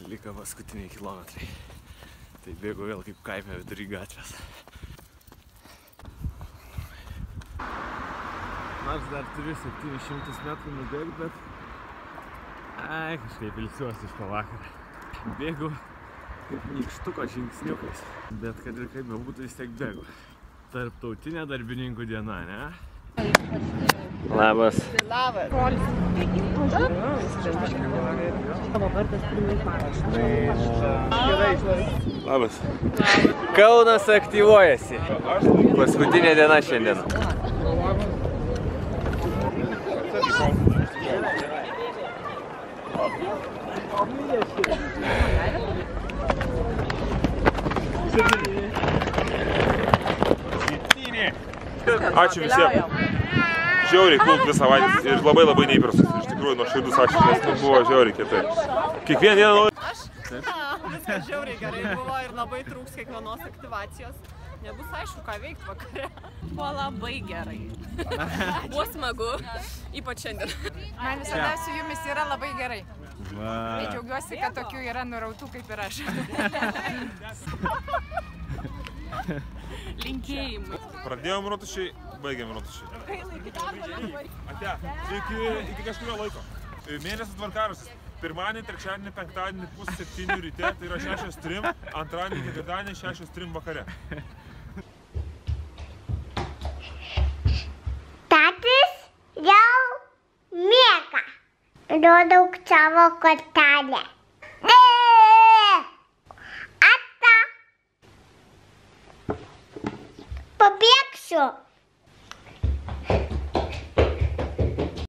Liko paskutiniai kilometrai. Tai bėgu vėl kaip kaime vidury gatvės. Nors dar turiu 700 metrų nubėgti, bet kažkaip ilsiuosi iš pavakarą. Bėgu kaip nykštuko žingsniukais, bet kad ir kaip būtų vis tiek bėgu. Tarptautinė darbininkų diena, ne? Labas. Labas. Labas. Kaunas aktyvuojasi. Paskutinė diena šiandien. Ačiū visiems. Žiauriai kult visą savaitę ir labai neįprastas. Iš tikrųjų, nuoširdus ačiū, nes man buvo žiauriai kietai. Kiekvieną dieną noriu. Aš? Viskas žiauriai gerai buvo ir labai trūks kiekvienos aktyvacijos. Nebus aišku, ką veikti vakare. Buvo labai gerai. Buvo smagu, ypač šiandien. Man visada su jumis yra labai gerai. Tai džiaugiuosi, kad tokių yra nurautų kaip ir aš. Linkėjimai. Pradėjom rotušiai, baigėm rotušiai. Ate, iki kažkurio laiko. Mėnesio tvarkaraštis. Pirmadienį, trečiadienį, penktadienį, 6:30 ryte, tai yra 6:03, antradienį, ketvirtadienį, 6:03 vakare. Tatis jau miega. Rodau savo kortelę. Pabėgsiu.